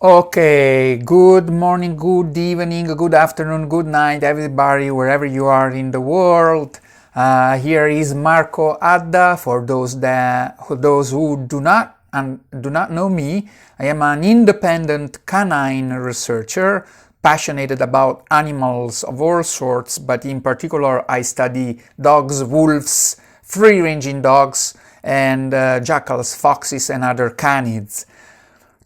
Okay, good morning, good evening, good afternoon, good night, everybody, wherever you are in the world. Here is Marco Adda. For those who do not know me, I am an independent canine researcher, passionate about animals of all sorts, but in particular, I study dogs, wolves, free-ranging dogs, and jackals, foxes, and other canids.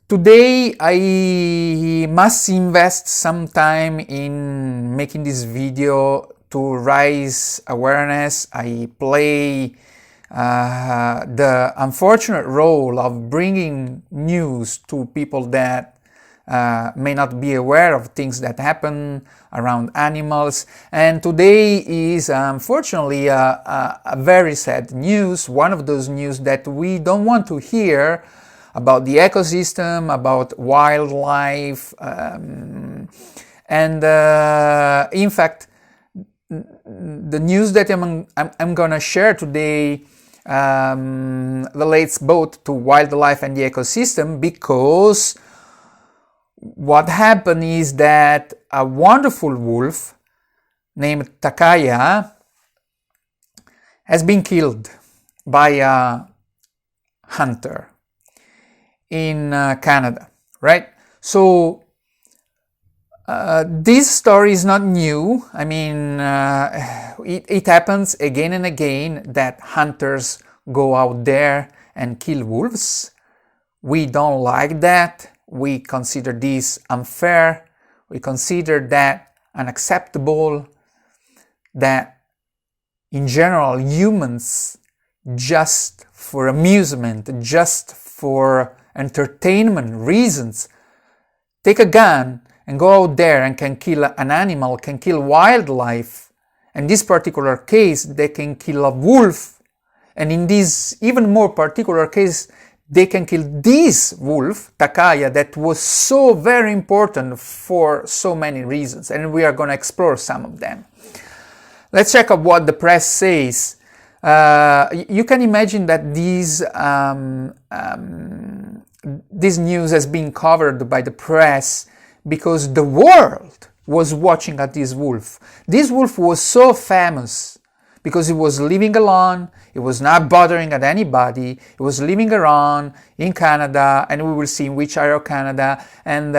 Today I must invest some time in making this video to raise awareness. I play the unfortunate role of bringing news to people that may not be aware of things that happen around animals. And today is unfortunately a very sad news, one of those news that we don't want to hear, about the ecosystem, about wildlife, and in fact, the news that I'm gonna share today relates both to wildlife and the ecosystem, because what happened is that a wonderful wolf named Takaya has been killed by a hunter in Canada, right? So this story is not new. I mean, it happens again and again that hunters go out there and kill wolves. We don't like that. We consider this unfair. We consider that unacceptable, that in general humans, just for amusement, just for entertainment reasons, take a gun and go out there and can kill an animal, can kill wildlife. In this particular case, they can kill a wolf. And in this even more particular case, they can kill this wolf, Takaya, that was so very important for so many reasons. And we are going to explore some of them. Let's check out what the press says. You can imagine that this news has been covered by the press because the world was watching at this wolf. This wolf was so famous because he was living alone, he was not bothering at anybody, he was living around in Canada, and we will see in which area of Canada, and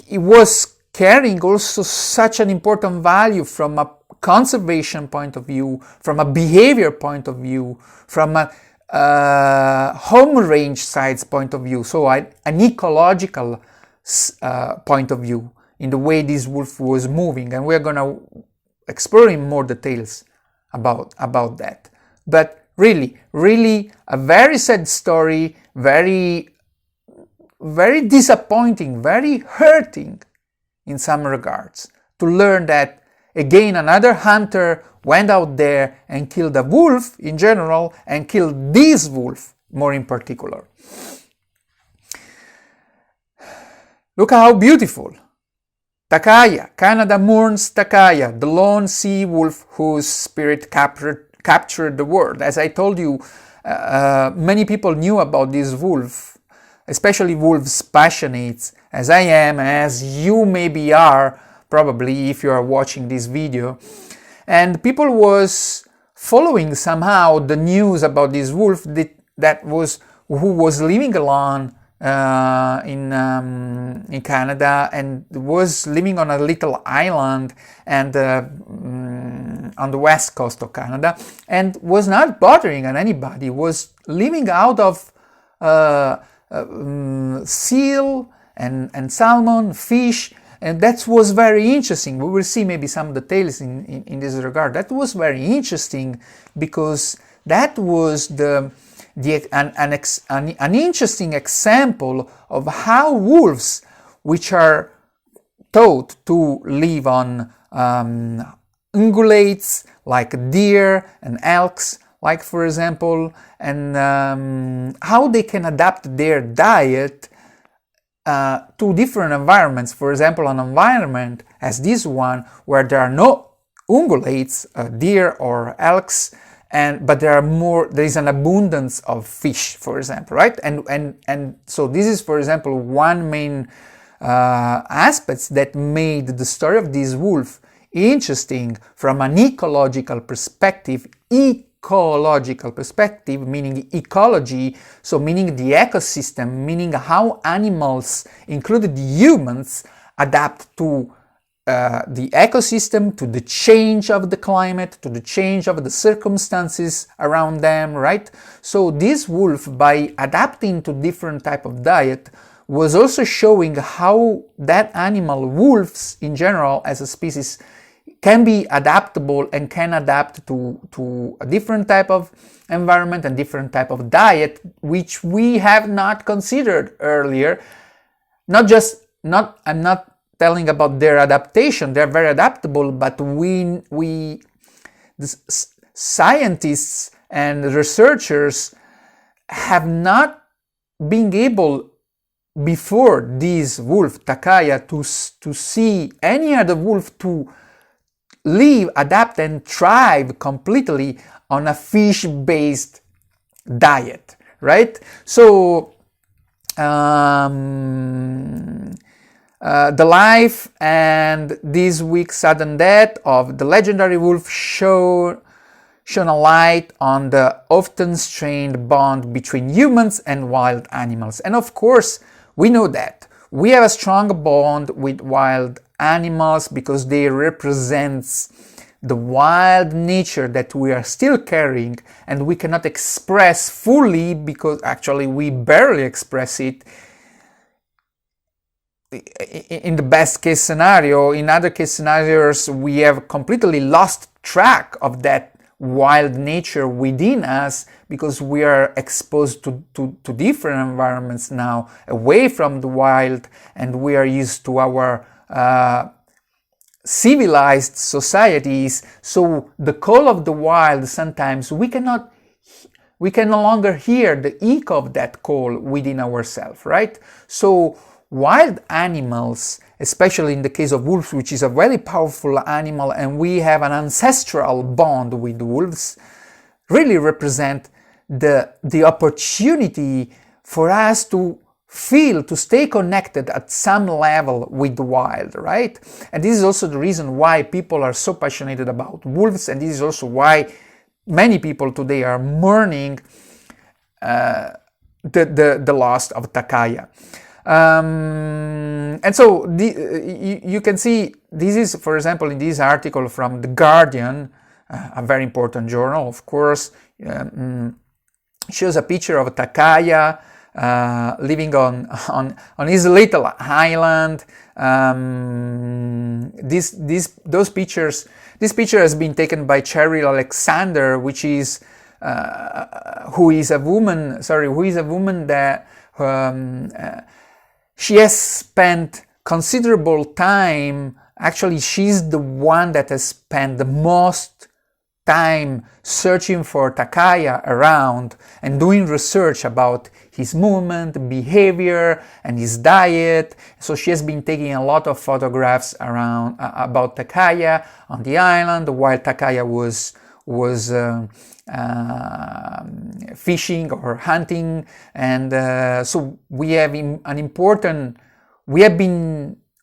he was carrying also such an important value from a conservation point of view, from a behavior point of view, from a home range sites point of view, so an ecological point of view in the way this wolf was moving, and we're going to explore in more details about that. But really a very sad story, very disappointing, very hurting in some regards, to learn that again another hunter went out there and killed a wolf in general, and killed this wolf more in particular. Look how beautiful. Takaya, Canada mourns Takaya, the lone sea wolf whose spirit captured the world. As I told you, many people knew about this wolf, especially wolves passionates, as I am, as you maybe are, probably if you are watching this video. And people was following somehow the news about this wolf who was living alone in Canada, and was living on a little island and on the west coast of Canada, and was not bothering on anybody, was living out of seal and salmon, fish. And that was very interesting. We will see maybe some details in this regard. That was very interesting because that was an interesting example of how wolves, which are taught to live on ungulates like deer and elks, like for example, and how they can adapt their diet to different environments. For example, an environment as this one where there are no ungulates, deer or elks, but there is an abundance of fish, for example, right? And so this is, for example, one main aspects that made the story of this wolf interesting from an ecological perspective, meaning ecology, so meaning the ecosystem, meaning how animals, including humans, adapt to the ecosystem, to the change of the climate, to the change of the circumstances around them, right? So this wolf, by adapting to different type of diet, was also showing how that animal, wolves in general as a species, can be adaptable and can adapt to a different type of environment and different type of diet, which we have not considered earlier. I'm not telling about their adaptation, they're very adaptable, but the scientists and researchers have not been able before this wolf, Takaya, to see any other wolf to live, adapt and thrive completely on a fish-based diet, right? So the life and this week's sudden death of the legendary wolf shone a light on the often strained bond between humans and wild animals. And of course, we know that we have a strong bond with wild animals because they represent the wild nature that we are still carrying and we cannot express fully, because actually we barely express it in the best case scenario. In other case scenarios, we have completely lost track of that wild nature within us because we are exposed to different environments now, away from the wild, and we are used to our civilized societies. So the call of the wild, sometimes we can no longer hear the echo of that call within ourselves, right? So wild animals, especially in the case of wolves, which is a very powerful animal, and we have an ancestral bond with wolves, really represent the opportunity for us to feel, to stay connected at some level with the wild, right? And this is also the reason why people are so passionate about wolves, and this is also why many people today are mourning the loss of Takaya. And so you can see, this is, for example, in this article from The Guardian, a very important journal, of course, shows a picture of Takaya living on his little island. This picture has been taken by Cheryl Alexander, who is a woman that she has spent considerable time. Actually, she's the one that has spent the most time searching for Takaya around and doing research about his movement, behavior, and his diet. So she has been taking a lot of photographs around about Takaya on the island while Takaya was fishing or hunting, and so we have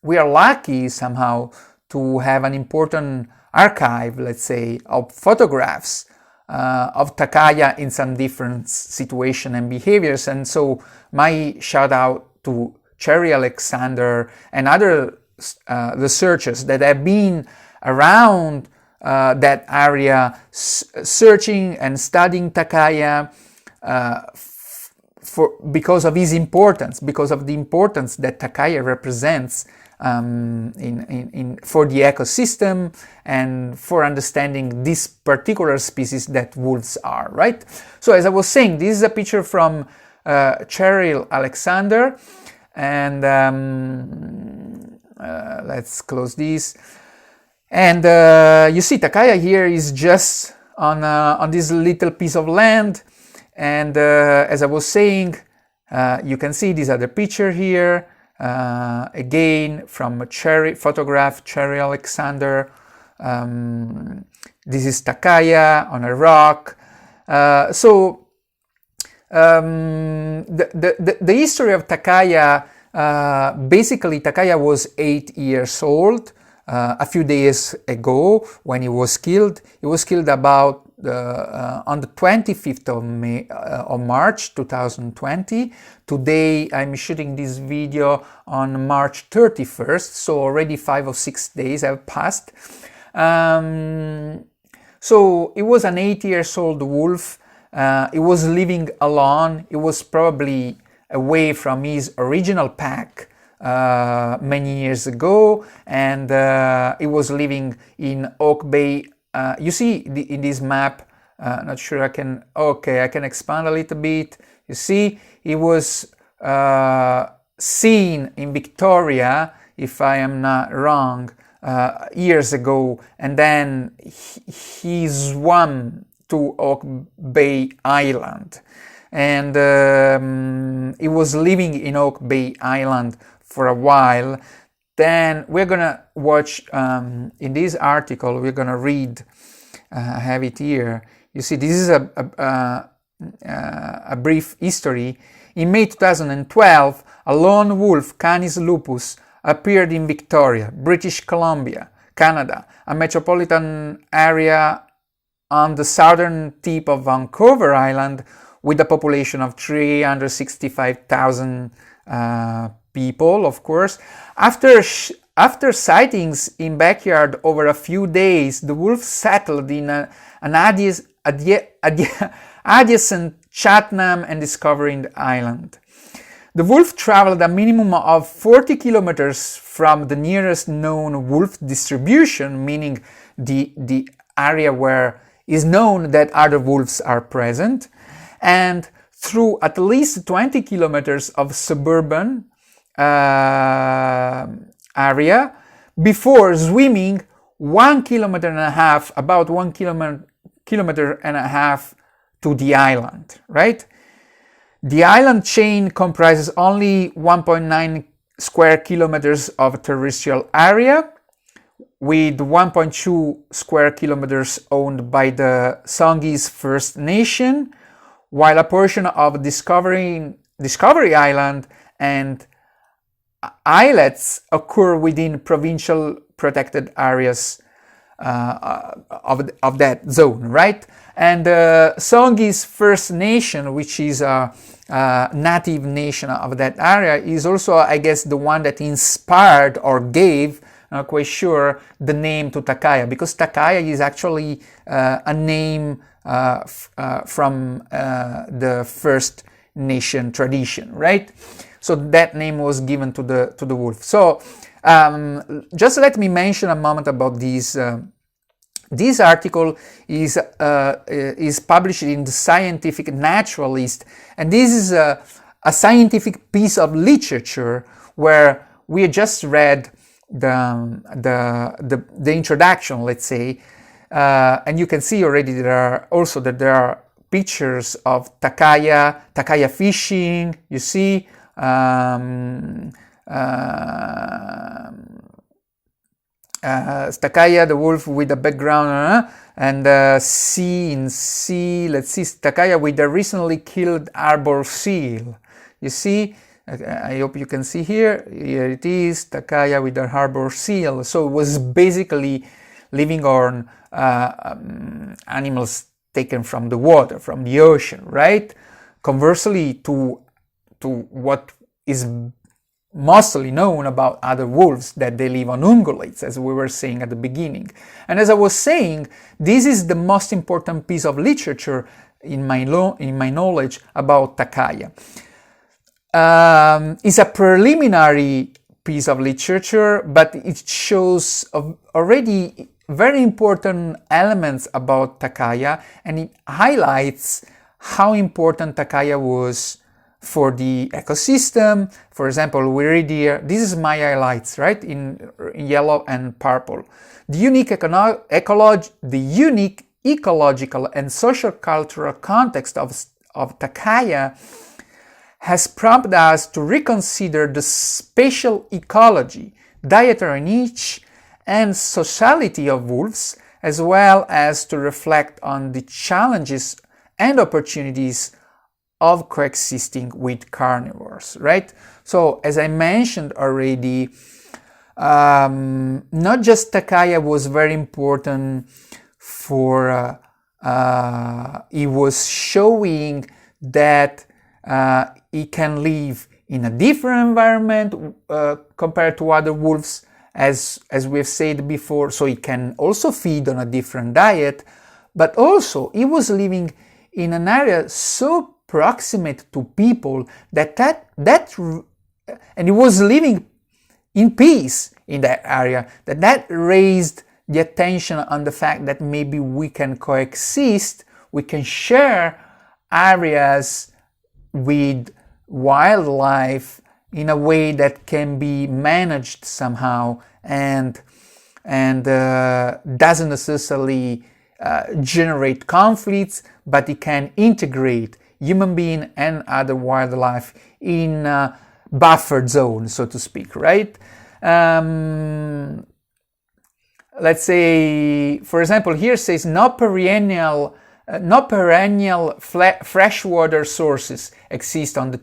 we are lucky somehow to have an important archive, let's say, of photographs of Takaya in some different situation and behaviors. And so my shout out to Cheryl Alexander and other researchers that have been around that area searching and studying Takaya because of his importance, because of the importance that Takaya represents for the ecosystem and for understanding this particular species that wolves are, right? So as I was saying, this is a picture from Cheryl Alexander, and let's close this. And you see Takaya here is just on this little piece of land, and as I was saying, you can see this other picture here, again from photograph Cheryl Alexander. This is Takaya on a rock. The history of Takaya, basically Takaya was 8 years old a few days ago when he was killed. He was killed about on the 25th of March 2020. Today I'm shooting this video on March 31st, so already 5 or 6 days have passed. So it was an 8 years old wolf. He was living alone. He was probably away from his original pack many years ago, and he was living in Oak Bay. You see in this map, not sure I can, okay, I can expand a little bit. You see, he was seen in Victoria, if I am not wrong, years ago, and then he swam to Oak Bay Island, and he was living in Oak Bay Island for a while. Then we're gonna watch in this article, we're gonna read, I have it here. You see, this is a brief history. In May 2012, a lone wolf, Canis lupus, appeared in Victoria, British Columbia, Canada, a metropolitan area on the southern tip of Vancouver Island, with a population of 365,000 people, of course. After sightings in backyard over a few days, the wolf settled in an adjacent Chatham and Discovery Island. The wolf traveled a minimum of 40 kilometers from the nearest known wolf distribution, meaning the area where is known that other wolves are present, and through at least 20 kilometers of suburban area before swimming 1.5 kilometers, about 1.5 kilometers to the island, right? The island chain comprises only 1.9 square kilometers of terrestrial area, with 1.2 square kilometers owned by the Songhees First Nation, while a portion of Discovery Island and islets occur within provincial protected areas of that zone, right? And Songhees First Nation, which is a native nation of that area, is also, I guess, the one that inspired or gave, not quite sure, the name to Takaya, because Takaya is actually a name from the First Nation tradition, right? So that name was given to the wolf. So just let me mention a moment about this. This article is published in the Scientific Naturalist, and this is a scientific piece of literature where we just read the introduction, let's say, and you can see already there are pictures of Takaya fishing. You see, Takaya the wolf with the background, and C, let's see, Takaya with the recently killed arbor seal. You see, I hope you can see here it is, Takaya with the harbor seal. So it was basically living on animals taken from the water, from the ocean, right? Conversely to what is mostly known about other wolves, that they live on ungulates, as we were saying at the beginning. And as I was saying, this is the most important piece of literature in my knowledge about Takaya. It's a preliminary piece of literature, but it shows already very important elements about Takaya, and it highlights how important Takaya was for the ecosystem. For example, we read here, this is my highlights, right, in yellow and purple. The unique ecological and social cultural context of Takaya has prompted us to reconsider the spatial ecology, dietary niche, and sociality of wolves, as well as to reflect on the challenges and opportunities of coexisting with carnivores, right? So as I mentioned already, not just Takaya was very important for, it was showing that it can live in a different environment compared to other wolves, as we've said before, so it can also feed on a different diet, but also it was living in an area so proximate to people that and it was living in peace in that area, that raised the attention on the fact that maybe we can coexist, we can share areas with wildlife in a way that can be managed somehow and doesn't necessarily generate conflicts, but it can integrate human being and other wildlife in a buffered zone, so to speak, right? Let's say, for example, here says no perennial freshwater sources exist on the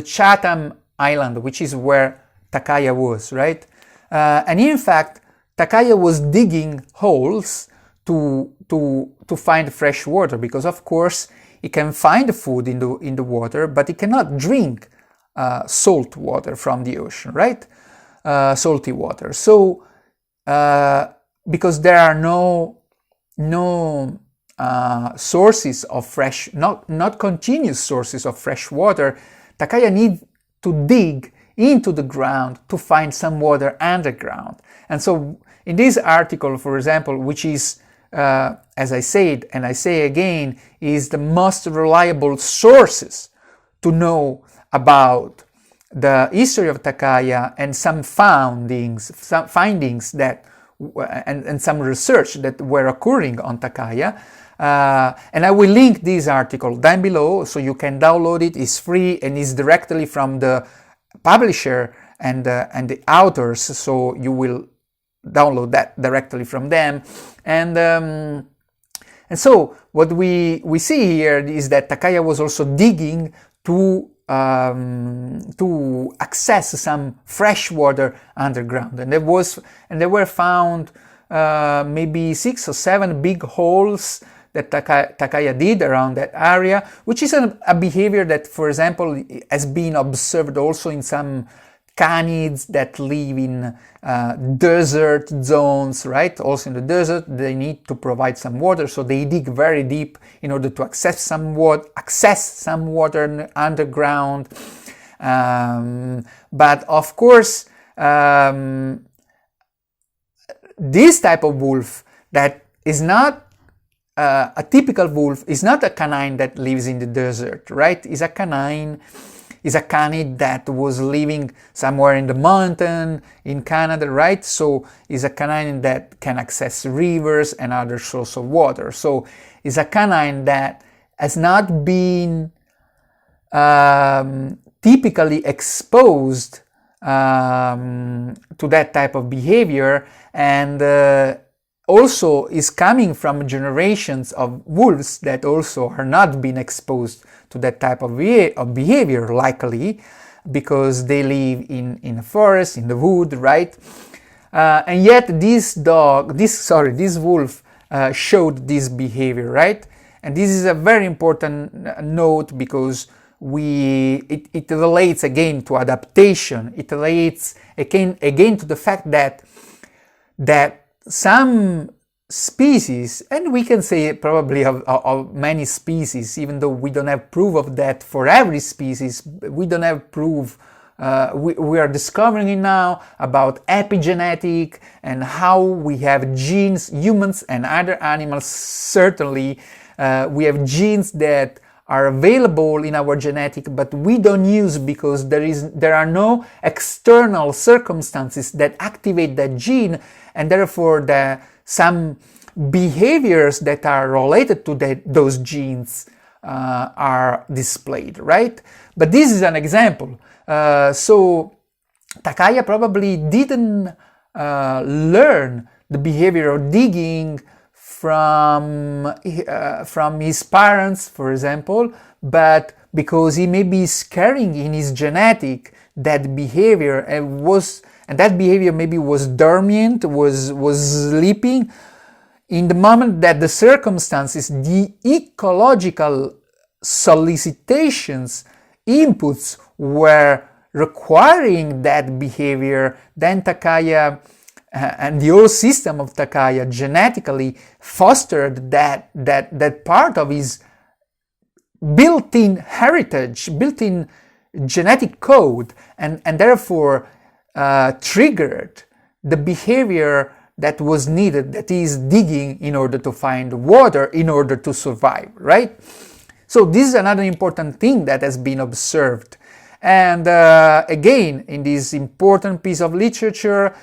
Chatham Island, which is where Takaya was, right? And in fact, Takaya was digging holes to find fresh water, because of course it can find food in the water, but it cannot drink salt water from the ocean, right? Salty water. So because there are no sources of fresh, not continuous sources of fresh water, Takaya needs to dig into the ground to find some water underground. And so in this article, for example, which is, as I said, and I say again, is the most reliable sources to know about the history of Takaya and some findings that and some research that were occurring on Takaya. And I will link this article down below so you can download it. It's free and is directly from the publisher and the authors, so you will download that directly from them. And so what we see here is that Takaya was also digging to access some fresh water underground, and there were found maybe 6 or 7 big holes that Takaya did around that area, which is a behavior that, for example, has been observed also in some canids that live in desert zones, right? Also in the desert, they need to provide some water, so they dig very deep in order to access some water underground. But of course, this type of wolf that is not a typical wolf, is not a canine that lives in the desert, right? Is a canine. Is a canid that was living somewhere in the mountain in Canada, right? So is a canine that can access rivers and other sources of water. So is a canine that has not been typically exposed to that type of behavior, and also is coming from generations of wolves that also are not being exposed to that type of behavior, likely because they live in a forest, in the wood, right? And yet this wolf showed this behavior, right? And this is a very important note, because it relates again to adaptation. It relates again to the fact that some species, and we can say probably of many species, even though we don't have proof of that for every species, we don't have proof, we are discovering it now about epigenetic and how we have genes, humans and other animals. Certainly we have genes that are available in our genetic, but we don't use because there are no external circumstances that activate that gene, and therefore some behaviors that are related to those genes are displayed, right? But this is an example. So Takaya probably didn't learn the behavior of digging from his parents, for example, but because he maybe is carrying in his genetic that behavior, and that behavior maybe was dormant, was sleeping in the moment that the circumstances, the ecological solicitations, inputs were requiring that behavior. Then Takaya and the whole system of Takaya genetically fostered that part of his built-in heritage, built-in genetic code, and therefore triggered the behavior that was needed, that is digging in order to find water in order to survive, right? So this is another important thing that has been observed. And again, in this important piece of literature,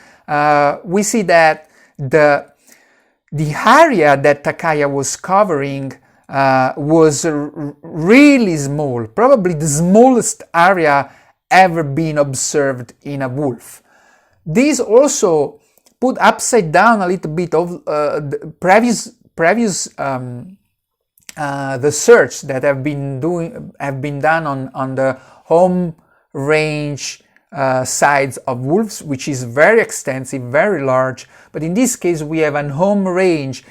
we see that the area that Takaya was covering was really small, probably the smallest area ever been observed in a wolf. This also put upside down a little bit of the previous research that have been done on the home range sides of wolves, which is very extensive, very large. But in this case, we have an home range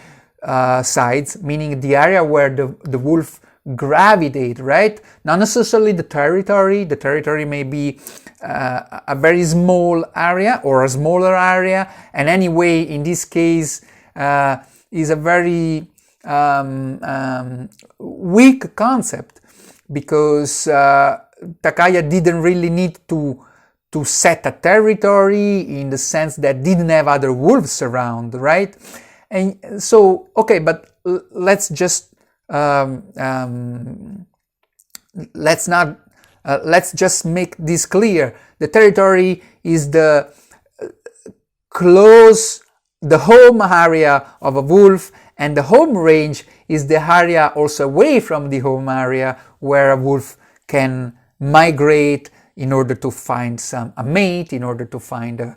sides, meaning the area where the wolf gravitate, right? Not necessarily the territory. The territory may be a very small area or a smaller area, and anyway, in this case, is a very weak concept, because Takaya didn't really need to set a territory in the sense that didn't have other wolves around, right? And so, okay, but let's just let's just make this clear. The territory is the home area of a wolf, and the home range is the area also away from the home area where a wolf can migrate in order to find a mate, in order to find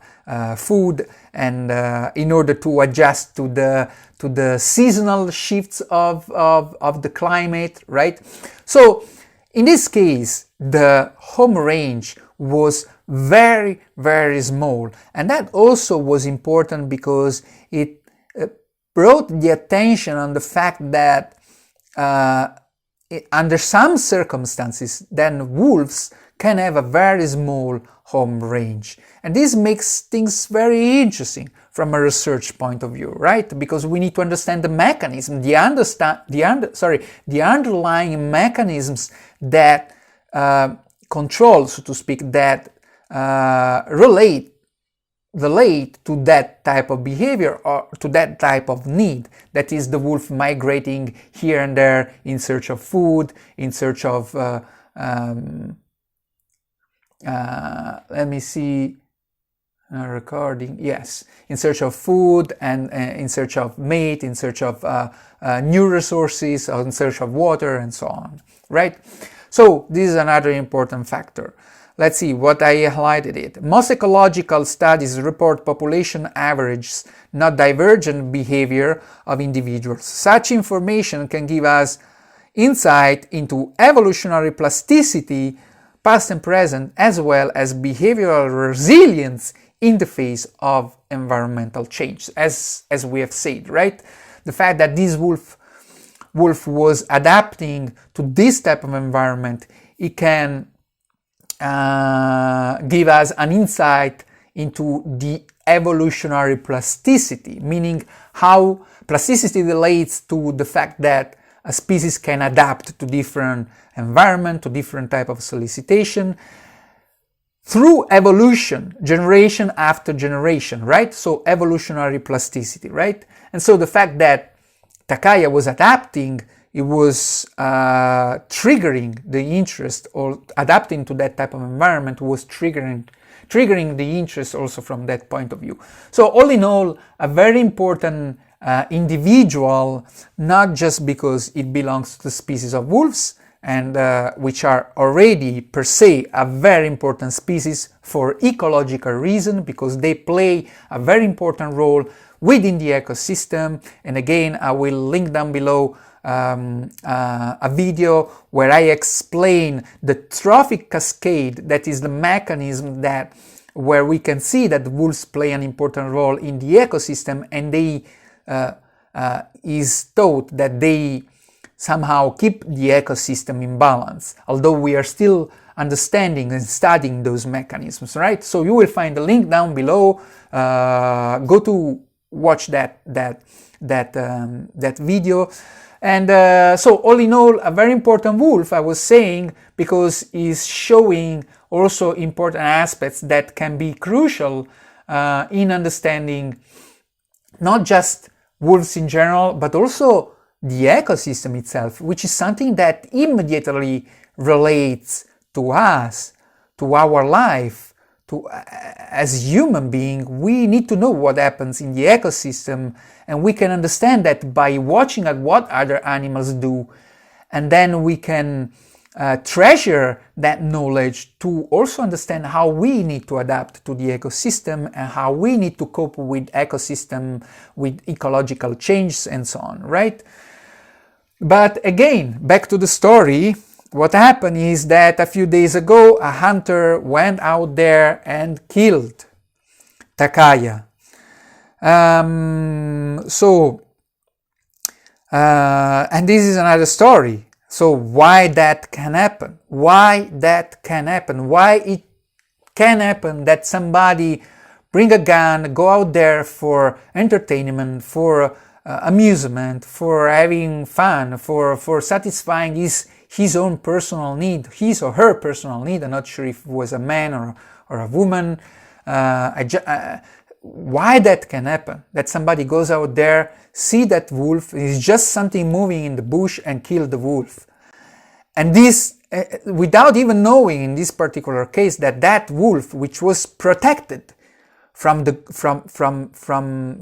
food, and in order to adjust to the seasonal shifts of the climate, right? So in this case, the home range was very, very small, and that also was important because it brought the attention on the fact that under some circumstances, then wolves can have a very small home range. And this makes things very interesting from a research point of view, right? Because we need to understand the mechanism, the underlying mechanisms that control, so to speak, that relate to that type of behavior or to that type of need. That is the wolf migrating here and there in search of food, in search of let me see, recording, yes, in search of food and in search of mate, in search of new resources, or in search of water, and so on, right? So this is another important factor. Let's see what I highlighted it. Most ecological studies report population averages, not divergent behavior of individuals. Such information can give us insight into evolutionary plasticity, past and present, as well as behavioral resilience in the face of environmental change, as we have said, right? The fact that this wolf was adapting to this type of environment, it can give us an insight into the evolutionary plasticity, meaning how plasticity relates to the fact that a species can adapt to different environment, to different type of solicitation through evolution, generation after generation, right? So evolutionary plasticity, right? And so the fact that Takaya was adapting, it was triggering the interest, or adapting to that type of environment was triggering the interest also from that point of view. So all in all, a very important individual, not just because it belongs to the species of wolves, and which are already per se a very important species for ecological reason, because they play a very important role within the ecosystem. And again, I will link down below a video where I explain the trophic cascade, that is the mechanism that where we can see that wolves play an important role in the ecosystem, and they is thought that they somehow keep the ecosystem in balance, although we are still understanding and studying those mechanisms, right? So you will find the link down below. Go to watch that video. And so all in all, a very important wolf, I was saying, because is showing also important aspects that can be crucial in understanding not just wolves in general, but also the ecosystem itself, which is something that immediately relates to us, to our life, to as human being. We need to know what happens in the ecosystem, and we can understand that by watching at what other animals do, and then we can treasure that knowledge to also understand how we need to adapt to the ecosystem and how we need to cope with ecosystem, with ecological changes and so on, right? But again, back to the story. What happened is that a few days ago, a hunter went out there and killed Takaya. And this is another story. So why that can happen? Why that can happen? Why it can happen that somebody bring a gun, go out there for entertainment, for amusement, for having fun, for satisfying his own personal need, his or her personal need. I'm not sure if it was a man or a woman. Why that can happen? That somebody goes out there, see that wolf, it's just something moving in the bush, and kill the wolf. And this, without even knowing in this particular case that wolf, which was protected from the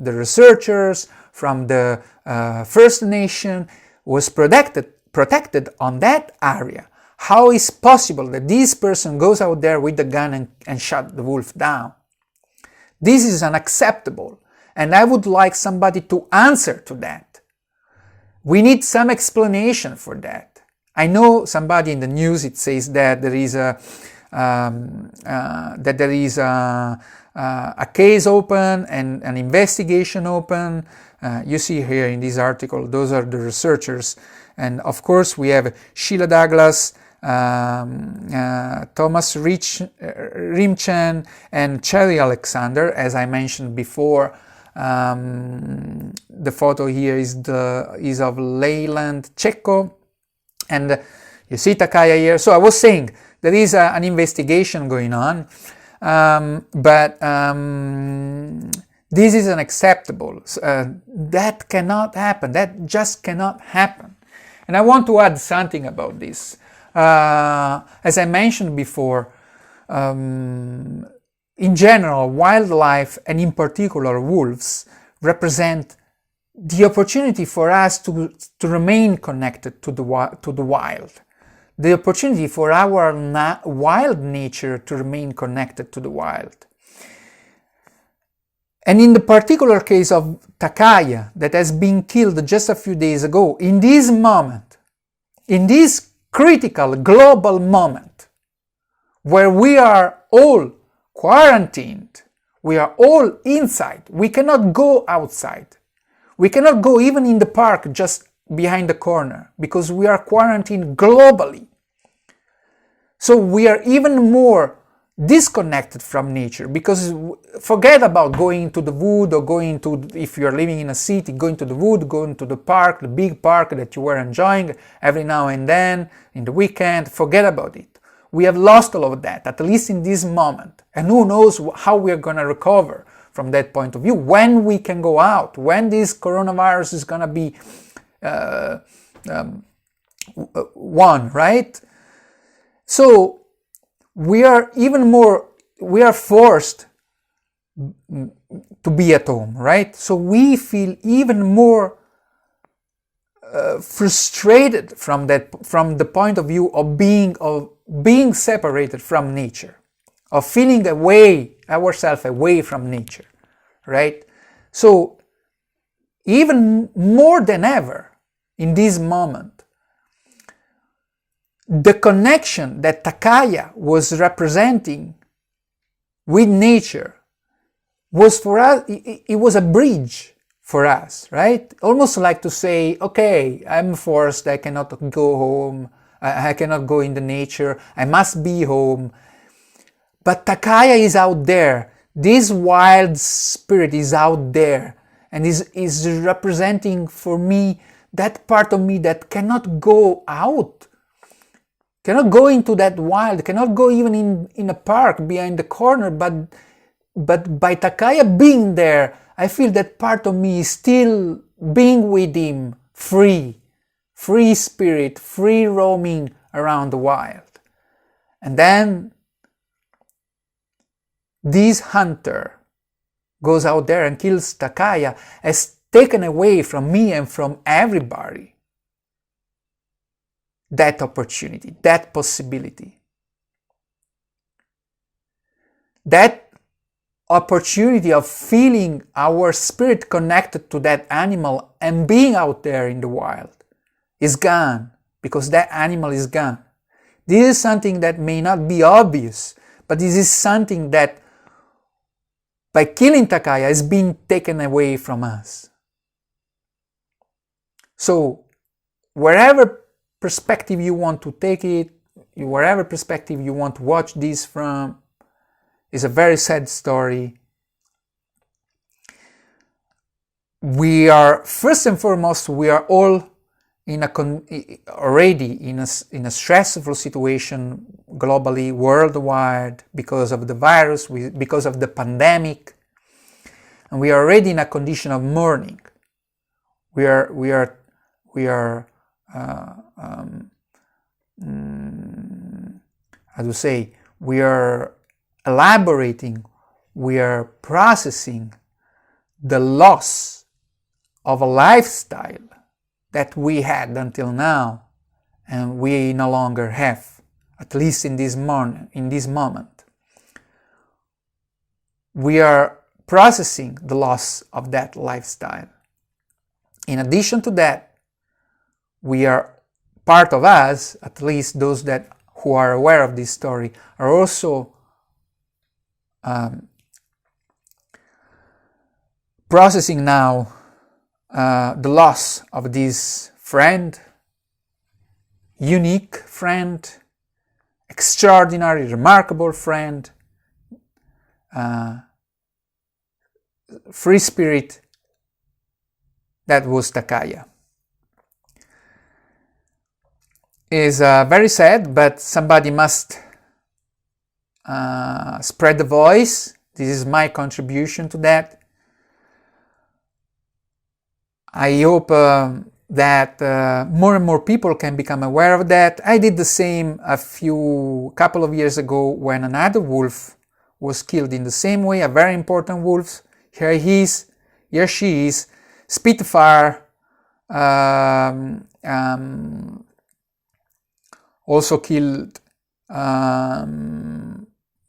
researchers, from the First Nation, was protected on that area. How is possible that this person goes out there with the gun and shot the wolf down? This is unacceptable, and I would like somebody to answer to that. We need some explanation for that. I know somebody in the news, it says that there is a case open and an investigation open. You see here in this article, those are the researchers. And of course, we have Sheila Douglas, Thomas Rimchen, and Cherry Alexander, as I mentioned before. The photo here is of Leyland Checo, and you see Takaya here. So I was saying there is an investigation going on, but this is unacceptable. That cannot happen. That just cannot happen. And I want to add something about this. As I mentioned before, in general, wildlife, and in particular wolves, represent the opportunity for us to remain connected to the wild. The opportunity for our wild nature to remain connected to the wild. And in the particular case of Takaya, that has been killed just a few days ago, in this moment, in this critical global moment, where we are all quarantined, we are all inside, we cannot go outside, we cannot go even in the park just behind the corner, because we are quarantined globally. So we are even more disconnected from nature, because forget about going to the wood or going to, if you're living in a city, going to the wood, going to the park, the big park that you were enjoying every now and then in the weekend. Forget about it. We have lost all of that, at least in this moment, and who knows how we are going to recover from that point of view, when we can go out, when this coronavirus is going to be won, right? So we are forced to be at home, right? So we feel even more frustrated from the point of view of being separated from nature, of feeling ourselves away from nature, right? So even more than ever in this moment. The connection that Takaya was representing with nature was for us, it was a bridge for us, right? Almost like to say, okay, I'm forced, I cannot go home, I cannot go in the nature, I must be home. But Takaya is out there, this wild spirit is out there, and is representing for me that part of me that cannot go out, cannot go into that wild, cannot go even in a park behind the corner, but by Takaya being there, I feel that part of me is still being with him, free spirit, free roaming around the wild. And then this hunter goes out there and kills Takaya, has taken away from me and from everybody that opportunity, that possibility. That opportunity of feeling our spirit connected to that animal and being out there in the wild is gone, because that animal is gone. This is something that may not be obvious, but this is something that by killing Takaya is being taken away from us. So wherever perspective you want to take it, wherever perspective you want to watch this from, is a very sad story. We are, first and foremost, we are all already in a stressful situation globally, worldwide, because of the virus, because of the pandemic, and we are already in a condition of mourning. We are how to say, we are elaborating, we are processing the loss of a lifestyle that we had until now and we no longer have, at least in this moment. We are processing the loss of that lifestyle. In addition to that, we are, part of us, at least those who are aware of this story, are also processing now the loss of this friend, unique friend, extraordinary, remarkable friend, free spirit that was Takaya. Is very sad, but somebody must spread the voice. This is my contribution to that. I hope that more and more people can become aware of that. I did the same couple of years ago when another wolf was killed in the same way, a very important wolf. Here she is, Spitfire, also killed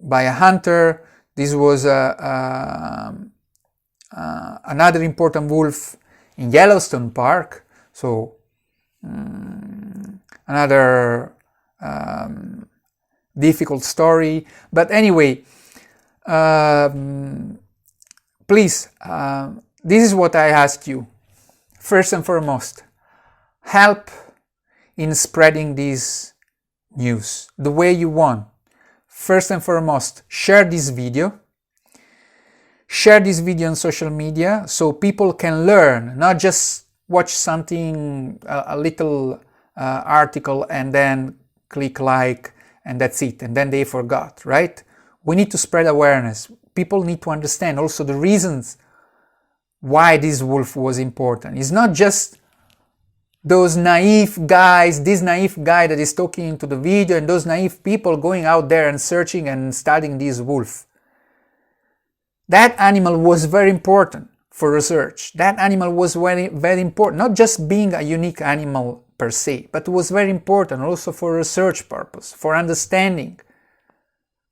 by a hunter. This was another important wolf in Yellowstone Park. So another difficult story. But anyway, please, this is what I ask you. First and foremost, help in spreading this news the way you want. First and foremost, share this video. Share this video on social media so people can learn, not just watch something, a little article and then click like and that's it, and then they forgot, right? We need to spread awareness. People need to understand also the reasons why this wolf was important. It's not just those naive guys, this naive guy that is talking into the video, and those naive people going out there and searching and studying this wolf. That animal was very important for research. That animal was very, very important, not just being a unique animal per se, but it was very important also for research purpose, for understanding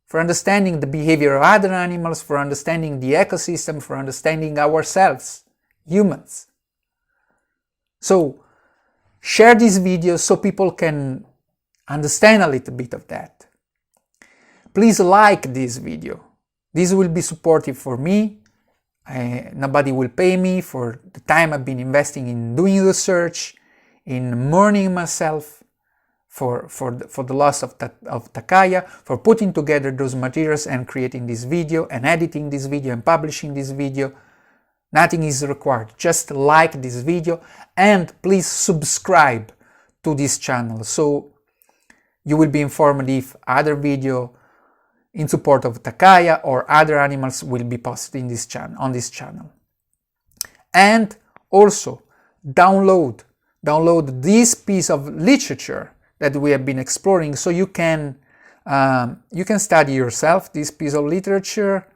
the behavior of other animals, for understanding the ecosystem, for understanding ourselves, humans. So share this video so people can understand a little bit of that. Please like this video. This will be supportive for me. Nobody will pay me for the time I've been investing in doing research, in learning myself, for the loss of Takaya, for putting together those materials and creating this video and editing this video and publishing this video. Nothing is required. Just like this video and please subscribe to this channel so you will be informed if other video in support of Takaya or other animals will be posted in this on this channel. And also download this piece of literature that we have been exploring so you can study yourself this piece of literature,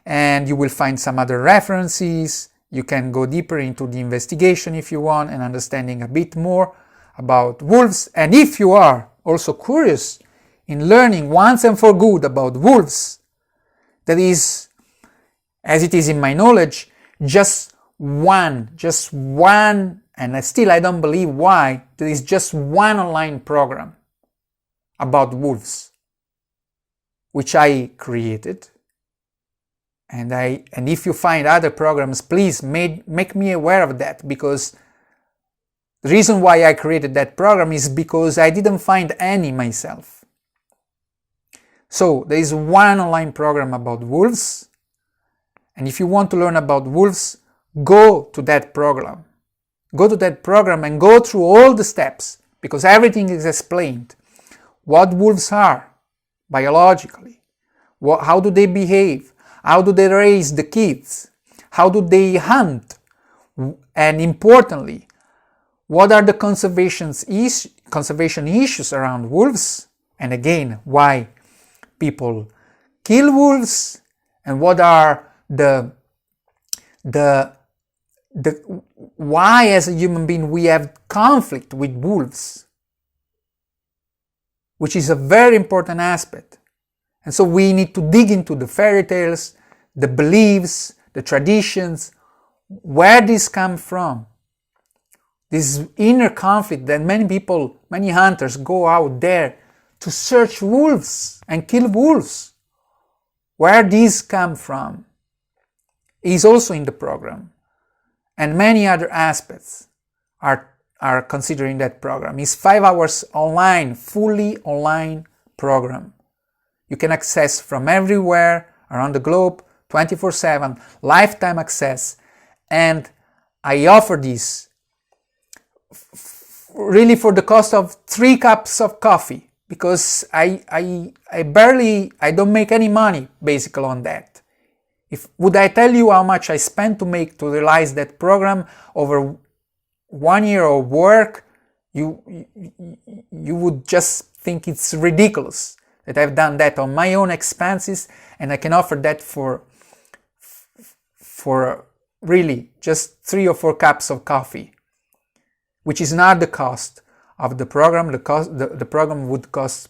and you will find some other references. You can go deeper into the investigation if you want and understanding a bit more about wolves. And if you are also curious in learning once and for good about wolves, that is, as it is in my knowledge, just one, and still I don't believe why, there is just one online program about wolves, which I created. And if you find other programs, please make me aware of that, because the reason why I created that program is because I didn't find any myself. So there is one online program about wolves, and if you want to learn about wolves, go to that program. Go to that program and go through all the steps, because everything is explained. What wolves are biologically, how do they behave, how do they raise the kids, how do they hunt, and importantly, what are the conservation issues around wolves, and again, why people kill wolves, and what are the why as a human being we have conflict with wolves, which is a very important aspect. And so we need to dig into the fairy tales, the beliefs, the traditions, where this comes from. This inner conflict that many hunters go out there to search wolves and kill wolves. Where this comes from is also in the program. And many other aspects are considering that program. It's 5 hours online, fully online program. You can access from everywhere around the globe, 24/7, lifetime access. And I offer this really for the cost of 3 cups of coffee, because I don't make any money basically on that. Would I tell you how much I spent to realize that program over 1 year of work, you would just think it's ridiculous that I've done that on my own expenses, and I can offer that for really just 3 or 4 cups of coffee, which is not the cost of the program. The program would cost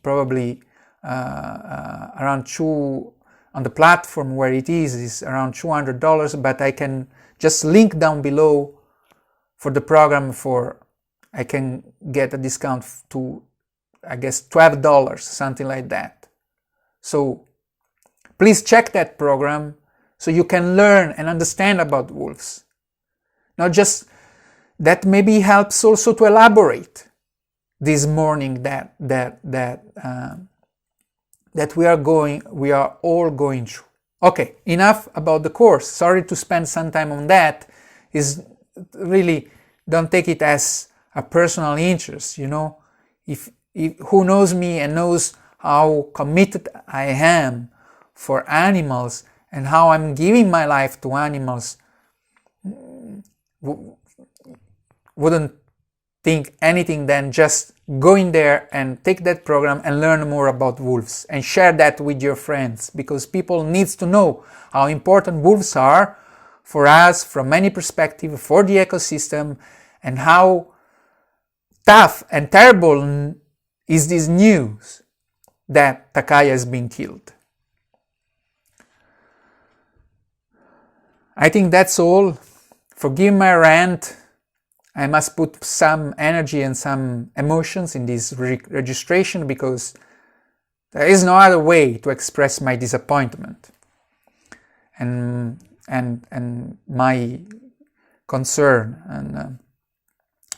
probably around on the platform where it is around $200, but I can just link down below for the program I can get a discount to, I guess, $12, something like that. So please check that program so you can learn and understand about wolves. Now just that maybe helps also to elaborate this morning that we are all going through. Okay, enough about the course. Sorry to spend some time on that. Is really, don't take it as a personal interest, you know. If who knows me and knows how committed I am for animals and how I'm giving my life to animals, wouldn't think anything than just go in there and take that program and learn more about wolves and share that with your friends, because people needs to know how important wolves are for us from many perspectives, for the ecosystem, and how tough and terrible is this news that Takaya has been killed. I think that's all forgive my rant. I must put some energy and some emotions in this registration because there is no other way to express my disappointment and my concern and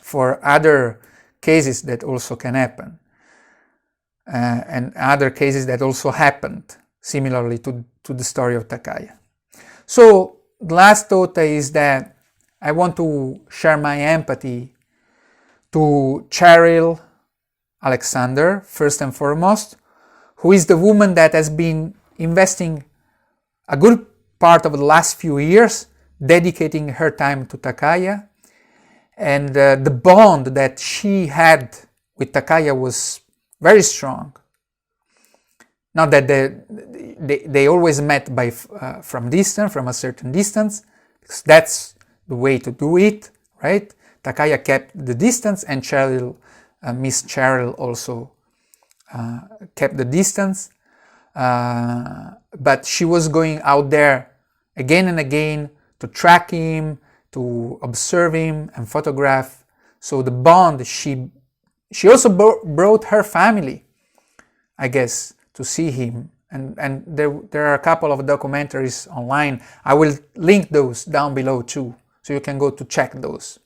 for other cases that also can happen and other cases that also happened similarly to the story of Takaya. So the last thought is that I want to share my empathy to Cheryl Alexander, first and foremost, who is the woman that has been investing a good part of the last few years, dedicating her time to Takaya. And the bond that she had with Takaya was very strong. Not that they always met from distance, from a certain distance, because that's the way to do it, right? Takaya kept the distance, and Miss Cheryl also kept the distance. But she was going out there again and again to track him, to observe him and photograph. So the bond, she also brought her family, I guess, to see him. And there are a couple of documentaries online. I will link those down below too, so you can go to check those.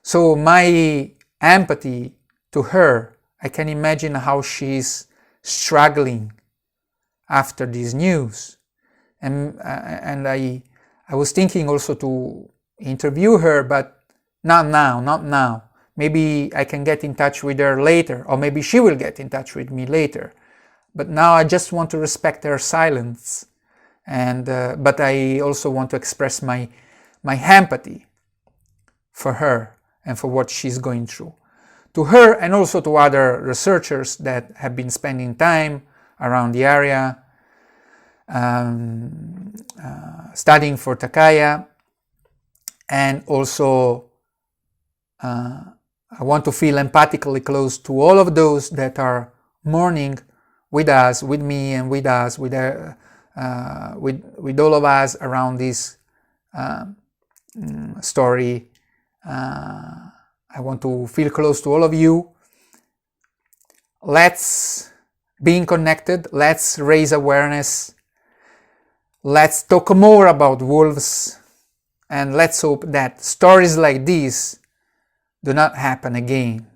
So my empathy to her, I can imagine how she's struggling after this news. And I was thinking also to interview her, but not now. Maybe I can get in touch with her later, or maybe she will get in touch with me later. But now I just want to respect her silence, and but I also want to express my empathy for her and for what she's going through. To her and also to other researchers that have been spending time around the area, studying for Takaya, and also I want to feel empathically close to all of those that are mourning with us, with me, and with us, with all of us around this story. I want to feel close to all of you. Let's be connected. Let's raise awareness. Let's talk more about wolves. And let's hope that stories like these do not happen again.